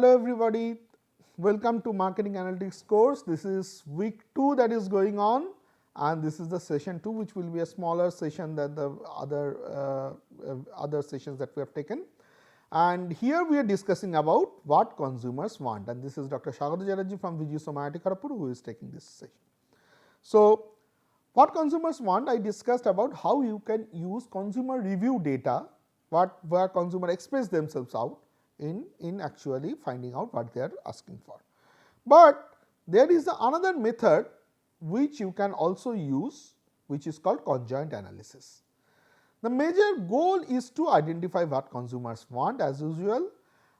Hello everybody, welcome to marketing analytics course. This is week 2 that is going on, and this is the session 2, which will be a smaller session than the other sessions that we have taken. And here we are discussing about what consumers want, and this is Dr. Shagata Chatterjee from VGSO IIT Kharagpur who is taking this session. So, what consumers want, I discussed about how you can use consumer review data, where consumer express themselves out in actually finding out what they are asking for. But there is another method which you can also use, which is called conjoint analysis. The major goal is to identify what consumers want as usual,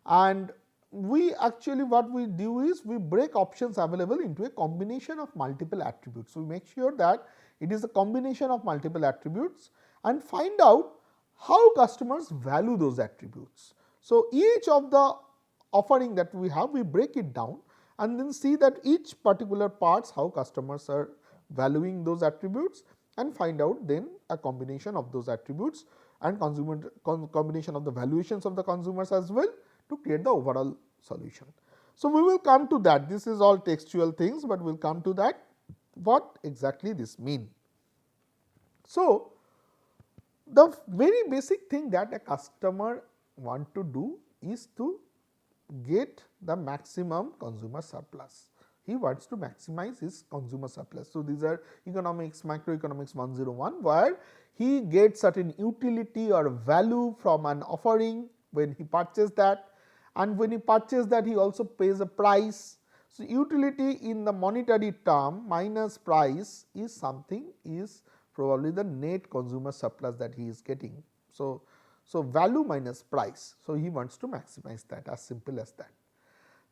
and we actually what we do is we break options available into a combination of multiple attributes. So, we make sure that it is a combination of multiple attributes and find out how customers value those attributes. So, each of the offering that we have, we break it down and then see that each particular parts how customers are valuing those attributes, and find out then a combination of those attributes and combination of the valuations of the consumers as well to create the overall solution. So, we will come to that. This is all textual things, but we will come to that what exactly this mean. So, the very basic thing that a customer want to do is to get the maximum consumer surplus. He wants to maximize his consumer surplus. So, these are economics, microeconomics 101, where he gets certain utility or value from an offering when he purchases that, and when he purchases that he also pays a price. So, utility in the monetary term minus price is something is probably the net consumer surplus that he is getting. So, value minus price. So, he wants to maximize that, as simple as that.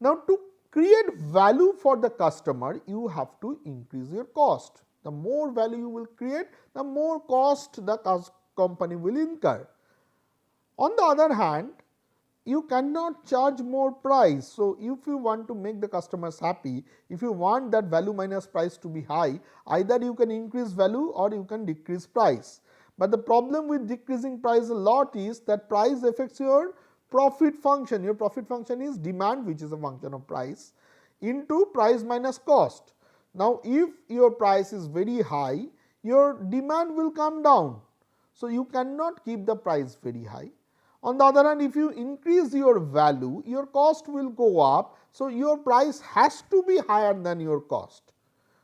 Now, to create value for the customer, you have to increase your cost. The more value you will create, the more cost the company will incur. On the other hand, you cannot charge more price. So, if you want to make the customers happy, if you want that value minus price to be high, either you can increase value or you can decrease price. But the problem with decreasing price a lot is that price affects your profit function. Your profit function is demand, which is a function of price, into price minus cost. Now, if your price is very high, your demand will come down. So, you cannot keep the price very high. On the other hand, if you increase your value, your cost will go up. So, your price has to be higher than your cost.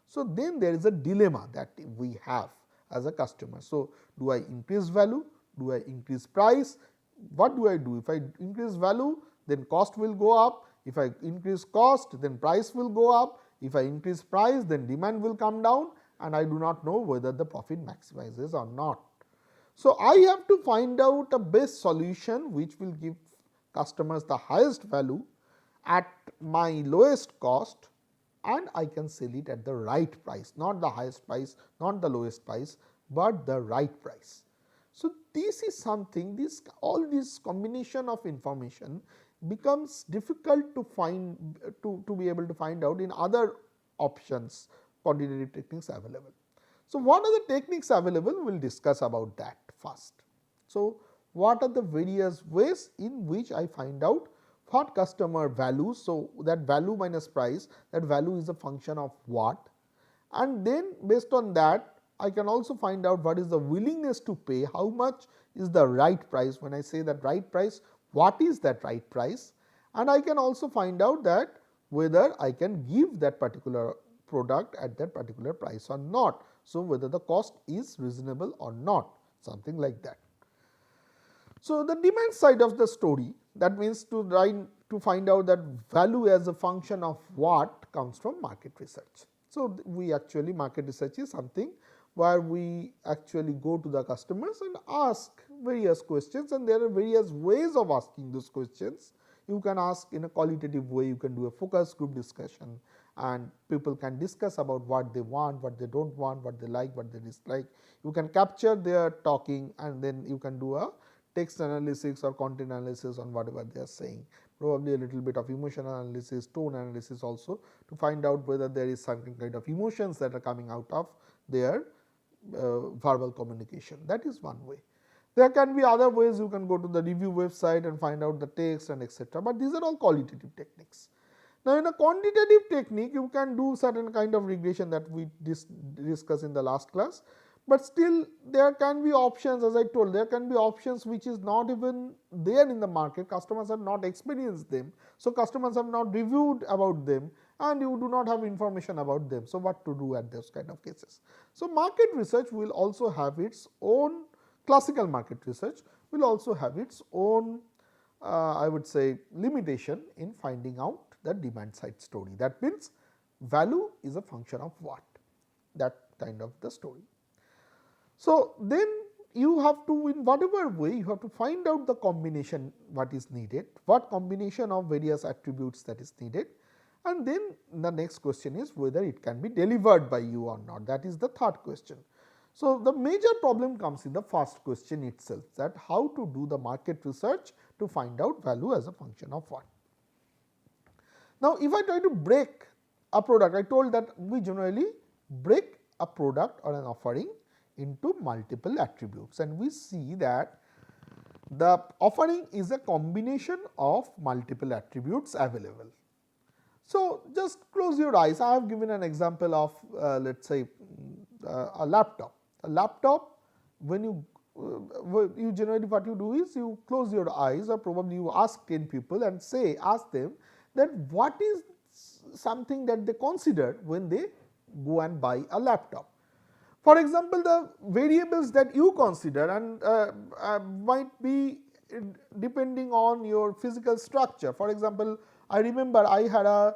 So, then there is a dilemma that we have as a customer. So, do I increase value? Do I increase price? What do I do? If I increase value, then cost will go up. If I increase cost, then price will go up. If I increase price, then demand will come down, and I do not know whether the profit maximizes or not. So, I have to find out a best solution which will give customers the highest value at my lowest cost, and I can sell it at the right price, not the highest price, not the lowest price, but the right price. So, this is something, all this combination of information becomes difficult to find, to be able to find out in other options, quantitative techniques available. So, what are the techniques available? We will discuss about that first. So, what are the various ways in which I find out what customer values? So, that value minus price, that value is a function of what, and then based on that I can also find out what is the willingness to pay, how much is the right price. When I say that right price, what is that right price, and I can also find out that whether I can give that particular product at that particular price or not. So, whether the cost is reasonable or not, something like that. So, the demand side of the story, that means to find out that value as a function of what comes from market research. So, we actually market research is something where we actually go to the customers and ask various questions, and there are various ways of asking those questions. You can ask in a qualitative way, you can do a focus group discussion, and people can discuss about what they want, what they do not want, what they like, what they dislike. You can capture their talking, and then you can do a text analysis or content analysis on whatever they are saying, probably a little bit of emotion analysis, tone analysis also, to find out whether there is certain kind of emotions that are coming out of their verbal communication. That is one way. There can be other ways. You can go to the review website and find out the text and etc., but these are all qualitative techniques. Now, in a quantitative technique, you can do certain kind of regression that we discussed in the last class, but still there can be options, as I told, there can be options which is not even there in the market, customers have not experienced them. So, customers have not reviewed about them and you do not have information about them. So, what to do at those kind of cases? So, market research will also have its own, classical market research will also have its own I would say limitation in finding out the demand side story. That means, value is a function of what, that kind of the story. So, then you have to, in whatever way, you have to find out the combination what is needed, what combination of various attributes that is needed, and then the next question is whether it can be delivered by you or not. That is the third question. So, the major problem comes in the first question itself, that how to do the market research to find out value as a function of what. Now, if I try to break a product, I told that we generally break a product or an offering into multiple attributes, and we see that the offering is a combination of multiple attributes available. So, just close your eyes. I have given an example of let us say a laptop. A laptop, when you generally what you do is you close your eyes, or probably you ask 10 people and ask them that what is something that they consider when they go and buy a laptop. For example, the variables that you consider and might be depending on your physical structure. For example, I remember I had a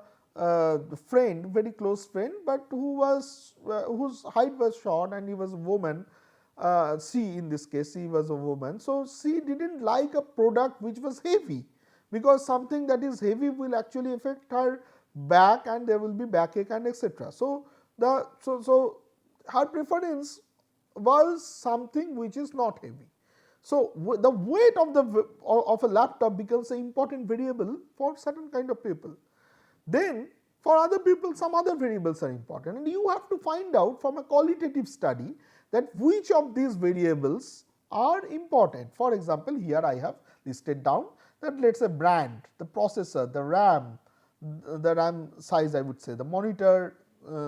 friend, very close friend, but whose height was short and he was a woman. C, in this case, she was a woman. So, she did not like a product which was heavy, because something that is heavy will actually affect her back and there will be backache and etc. So, her preference was something which is not heavy. So, the weight of a laptop becomes an important variable for certain kind of people. Then for other people some other variables are important, and you have to find out from a qualitative study that which of these variables are important. For example, here I have listed down that let us say brand, the processor, the RAM size, I would say the monitor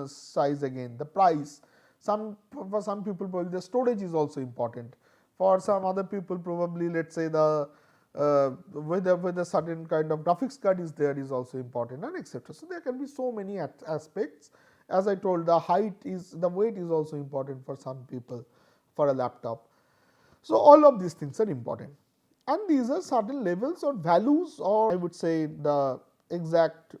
size, again the price. For some people probably the storage is also important. For some other people probably let us say the whether certain kind of graphics card is there is also important, and etc. So, there can be so many aspects. As I told, the weight is also important for some people for a laptop. So, all of these things are important, and these are certain levels or values, or I would say the exact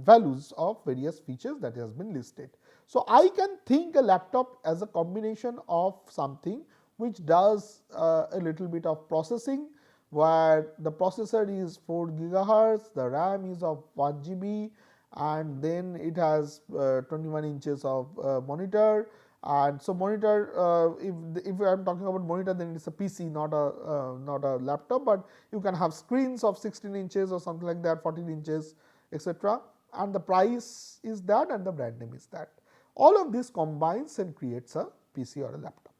values of various features that has been listed. So, I can think a laptop as a combination of something which does a little bit of processing, where the processor is 4 gigahertz, the RAM is of 1 GB, and then it has 21 inches of monitor. And so, monitor, if I am talking about monitor, then it is a PC, not a laptop, but you can have screens of 16 inches or something like that, 14 inches, etc. And the price is that and the brand name is that. All of this combines and creates a PC or a laptop.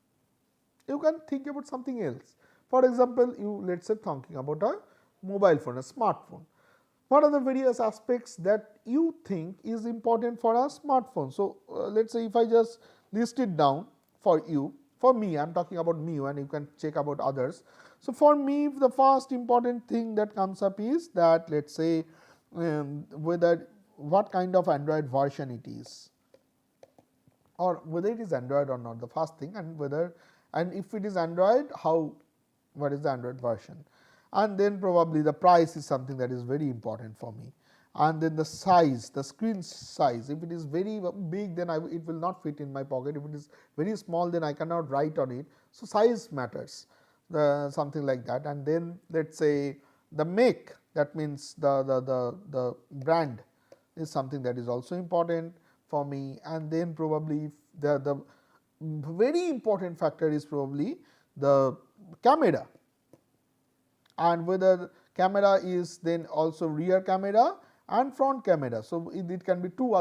You can think about something else. For example, you let us say thinking about a mobile phone, a smartphone. What are the various aspects that you think is important for a smartphone? So, let us say if I just list it down for you, for me I am talking about me, and you can check about others. So, for me the first important thing that comes up is that let us say what kind of Android version it is, or whether it is Android or not, the first thing, and if it is Android, what is the Android version, and then probably the price is something that is very important for me, and then the size, the screen size. If it is very big, then it will not fit in my pocket. If it is very small, then I cannot write on it. So, size matters, something like that. And then let us say the make, that means the brand is something that is also important for me, and then probably the very important factor is probably the camera, and whether camera is then also rear camera and front camera. So, it can be two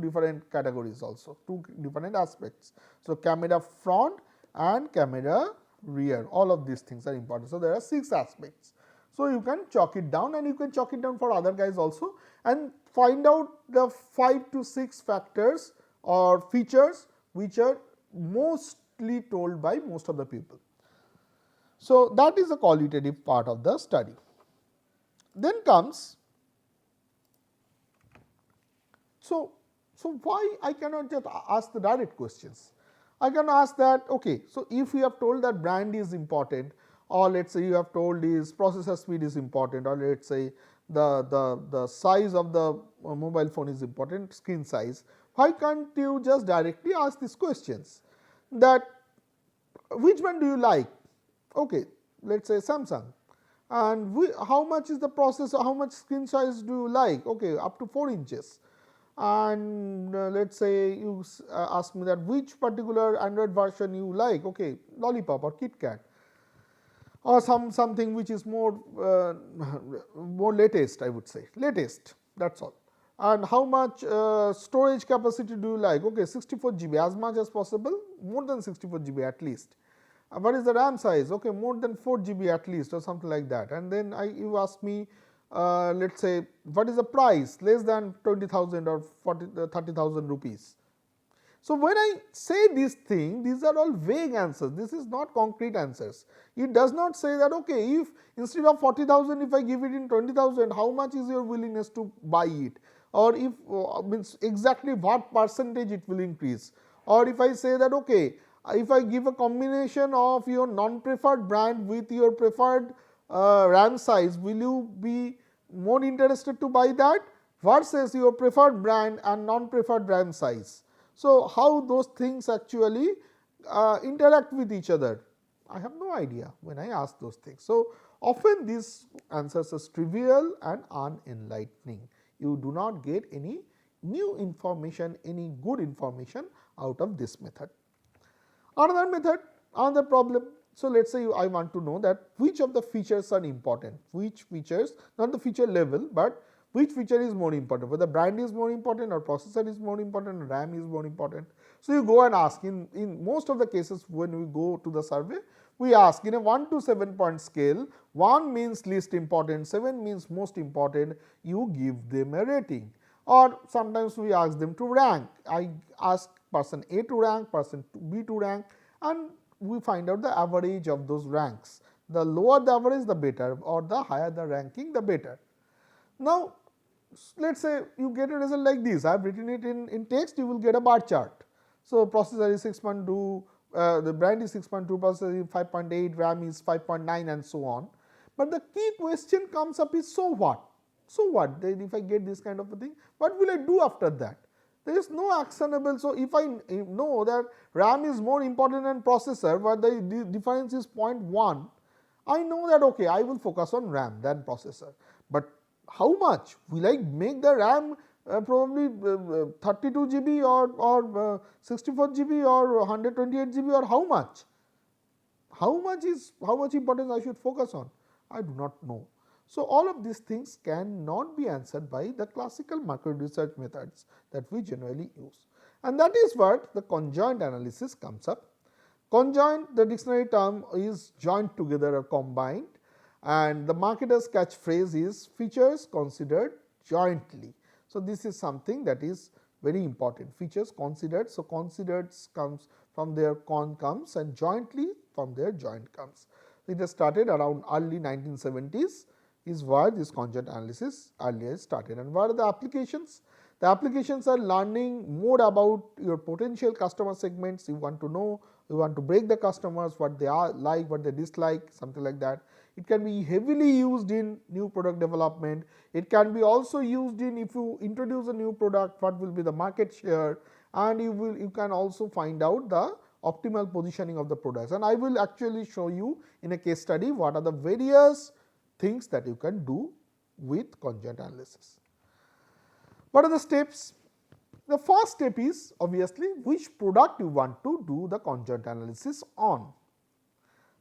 different categories also, two different aspects. So, camera front and camera rear. All of these things are important. So, there are 6 aspects. So, you can chalk it down and you can chalk it down for other guys also and find out the 5 to 6 factors or features which are mostly told by most of the people. So, that is the qualitative part of the study. Then comes, so why I cannot just ask the direct questions? I can ask that, okay, so if you have told that brand is important, or let us say you have told is processor speed is important, or let us say the size of the mobile phone is important, screen size, why can't you just directly ask these questions that which one do you like? Okay, let us say Samsung, and how much is the processor, how much screen size do you like? Okay, up to 4 inches. And let us say you ask me that which particular Android version you like, okay, Lollipop or KitKat, or something which is more latest, I would say, latest, that is all. And how much storage capacity do you like? Okay, 64 GB as much as possible, more than 64 GB at least. What is the RAM size? Okay, more than 4 GB at least, or something like that. And then you ask me, let us say, what is the price? Less than 20,000 or 30,000 rupees. So, when I say these things, these are all vague answers. This is not concrete answers. It does not say that, okay, if instead of 40,000, if I give it in 20,000, how much is your willingness to buy it? Or if means exactly what percentage it will increase? Or if I say that, okay, if I give a combination of your non-preferred brand with your preferred RAM size, will you be more interested to buy that versus your preferred brand and non-preferred RAM size? So, how those things actually interact with each other? I have no idea when I ask those things. So, often these answers are trivial and unenlightening. You do not get any new information, any good information out of this method. Another method, another problem. So, let us say I want to know that which of the features are important, which features, not the feature level, but which feature is more important, whether brand is more important or processor is more important or RAM is more important. So, you go and ask, in most of the cases when we go to the survey, we ask in a 1 to 7 point scale, 1 means least important, 7 means most important, you give them a rating, or sometimes we ask them to rank. I ask person A to rank, person B to rank, and we find out the average of those ranks. The lower the average, the better, or the higher the ranking, the better. Now, let us say you get a result like this. I have written it in text, you will get a bar chart. So, processor is 6.2, the brand is 6.2, processor is 5.8, RAM is 5.9 and so on. But the key question comes up is, so what? So what? Then if I get this kind of a thing, what will I do after that? There is no actionable. So, if I know that RAM is more important than processor, but the difference is 0.1, I know that, okay, I will focus on RAM than processor. But how much? Will I make the RAM probably 32 GB or 64 GB or 128 GB, or how much? How much importance I should focus on? I do not know. So, all of these things cannot be answered by the classical market research methods that we generally use, and that is what the conjoint analysis comes up. Conjoint, the dictionary term is joined together or combined, and the marketer's catchphrase is features considered jointly. So, this is something that is very important, features considered. So, considered comes from their con comes and jointly from their joint comes. It has started around early 1970s is where this conjoint analysis earlier started. And what are the applications? The applications are learning more about your potential customer segments. You want to know, you want to break the customers, what they are like, what they dislike, something like that. It can be heavily used in new product development. It can be also used in, if you introduce a new product, what will be the market share, and you can also find out the optimal positioning of the products. And I will actually show you in a case study what are the various things that you can do with conjoint analysis. What are the steps? The first step is obviously which product you want to do the conjoint analysis on.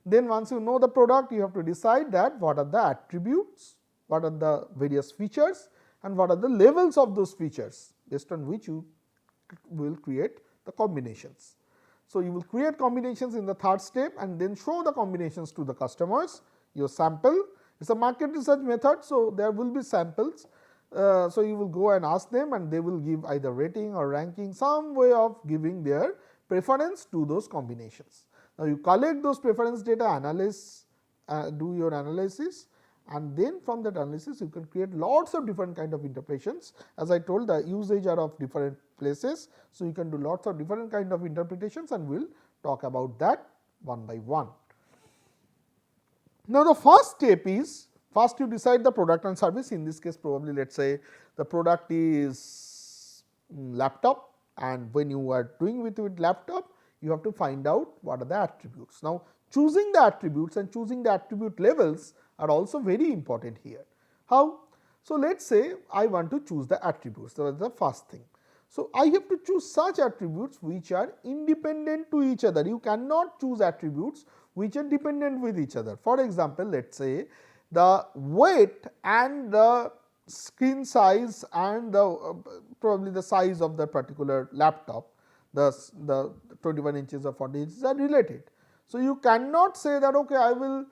Then once you know the product, you have to decide that what are the attributes, what are the various features, and what are the levels of those features, based on which you will create the combinations. So, you will create combinations in the third step and then show the combinations to the customers. Your sample, it is a market research method. So, there will be samples. So, you will go and ask them and they will give either rating or ranking, some way of giving their preference to those combinations. Now, you collect those preference data, analyze, do your analysis, and then from that analysis you can create lots of different kind of interpretations. As I told, the usage are of different places. So, you can do lots of different kind of interpretations and we will talk about that one by one. Now, the first step is, first you decide the product and service. In this case, probably let us say the product is laptop, and when you are doing with laptop, you have to find out what are the attributes. Now, choosing the attributes and choosing the attribute levels are also very important here. How? So, let us say I want to choose the attributes, that is the first thing. So, I have to choose such attributes which are independent to each other. You cannot choose attributes which are dependent with each other. For example, let us say the weight and the screen size and the probably the size of the particular laptop, the 21 inches or 40 inches are related. So, you cannot say that okay, I will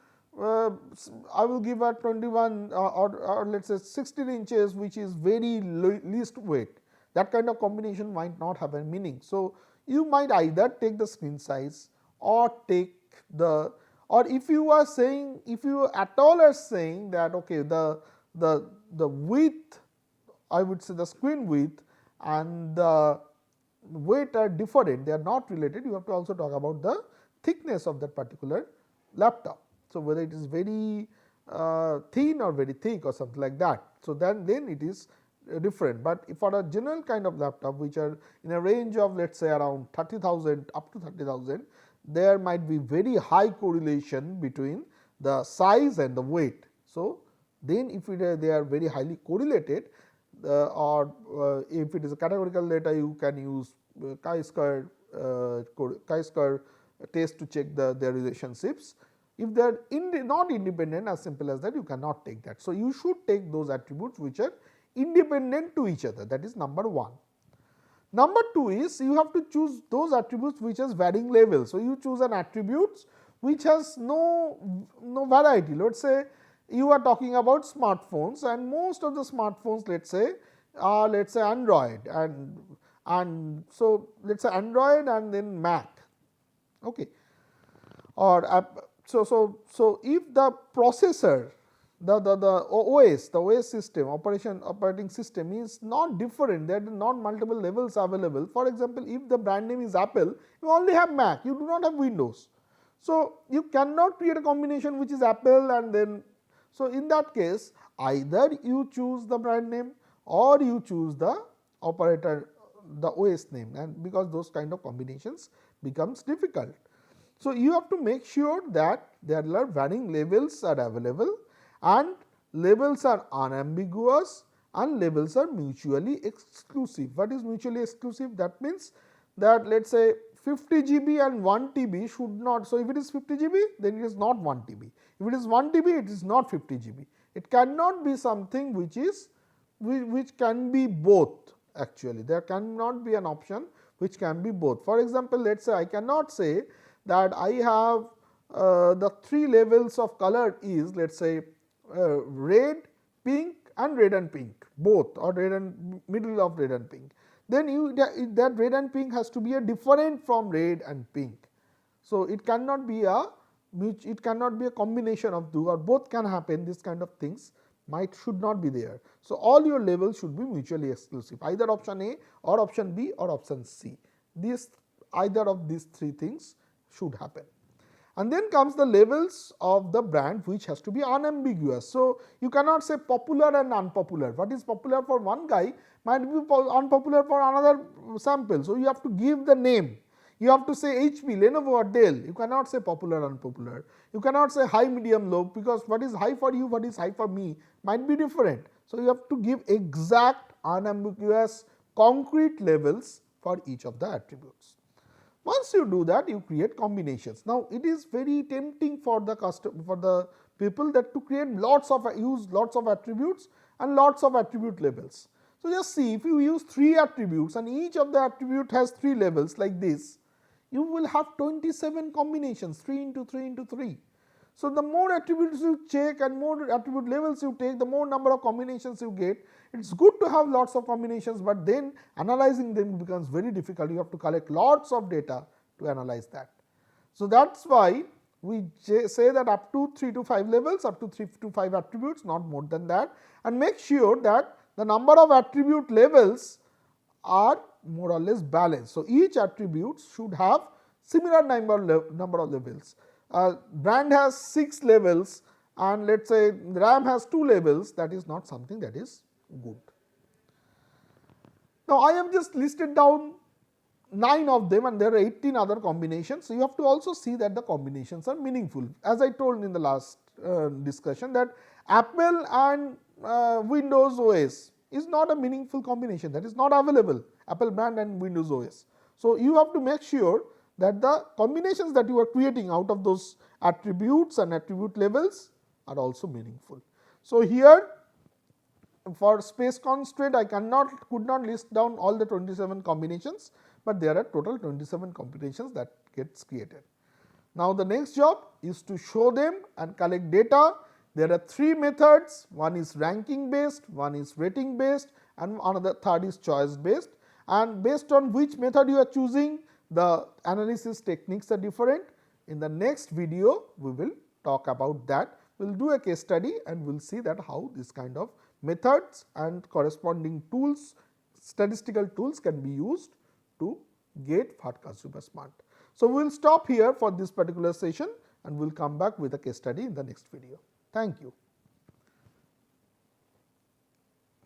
give a 21 or let us say 16 inches which is very least weight. That kind of combination might not have a meaning. So, you might either take the screen size or take the, or if you are saying, if you at all are saying that okay, the width, I would say the screen width and the weight are different, they are not related, you have to also talk about the thickness of that particular laptop. So, whether it is very thin or very thick or something like that. So, then it is different, but for a general kind of laptop which are in a range of let us say around 30,000 up to 30,000, there might be very high correlation between the size and the weight. So, then if they are very highly correlated or if it is a categorical data, you can use chi-square test to check their relationships. If they are not independent, as simple as that, you cannot take that. So, you should take those attributes which are independent to each other, that is number 1. Number 2 is you have to choose those attributes which has varying levels. So, you choose an attributes which has no variety. Let us say you are talking about smartphones and most of the smartphones let us say are Android and so let us say Android and then Mac. Okay. Or so if the processor, the OS system, operating system is not different, there are not multiple levels available. For example, if the brand name is Apple, you only have Mac, you do not have Windows. So, you cannot create a combination which is Apple and then, so in that case either you choose the brand name or you choose the operator, the OS name, and because those kind of combinations becomes difficult. So, you have to make sure that there are varying levels are available and labels are unambiguous and labels are mutually exclusive. What is mutually exclusive? That means that let us say 50 GB and 1 TB should not. So, if it is 50 GB, then it is not 1 TB. If it is 1 TB, it is not 50 GB. It cannot be something which can be both actually. There cannot be an option which can be both. For example, let us say I cannot say that I have the 3 levels of color is let us say red, pink and red and pink both, or red and middle of red and pink. Then that red and pink has to be a different from red and pink. So, it cannot be a combination of two, or both can happen. This kind of things should not be there. So, all your labels should be mutually exclusive, either option A or option B or option C. Either of these 3 things should happen. And then comes the labels of the brand which has to be unambiguous. So, you cannot say popular and unpopular. What is popular for one guy might be unpopular for another sample. So, you have to give the name. You have to say HP, Lenovo or Dell. You cannot say popular, unpopular. You cannot say high, medium, low, because what is high for you, what is high for me might be different. So, you have to give exact, unambiguous, concrete labels for each of the attributes. Once you do that, you create combinations. Now, it is very tempting for the people that to create use lots of attributes and lots of attribute labels. So, just see, if you use 3 attributes and each of the attribute has 3 labels like this, you will have 27 combinations, 3 into 3 into 3. So, the more attributes you check and more attribute levels you take, the more number of combinations you get. It is good to have lots of combinations, but then analyzing them becomes very difficult. You have to collect lots of data to analyze that. So, that is why we say that up to 3 to 5 levels, up to 3 to 5 attributes, not more than that, and make sure that the number of attribute levels are more or less balanced. So, each attribute should have similar number of levels. Brand has 6 levels and let us say RAM has 2 levels, that is not something that is good. Now, I have just listed down 9 of them and there are 18 other combinations. So, you have to also see that the combinations are meaningful. As I told in the last discussion that Apple and Windows OS is not a meaningful combination, that is not available, Apple brand and Windows OS. So, you have to make sure that the combinations that you are creating out of those attributes and attribute levels are also meaningful. So, here for space constraint I could not list down all the 27 combinations, but there are total 27 combinations that gets created. Now, the next job is to show them and collect data. There are 3 methods, one is ranking based, one is rating based and another third is choice based, and based on which method you are choosing, the analysis techniques are different. In the next video we will talk about that. We will do a case study and we will see that how this kind of methods and corresponding tools, statistical tools can be used to get what consumers want. So, we will stop here for this particular session and we will come back with a case study in the next video. Thank you.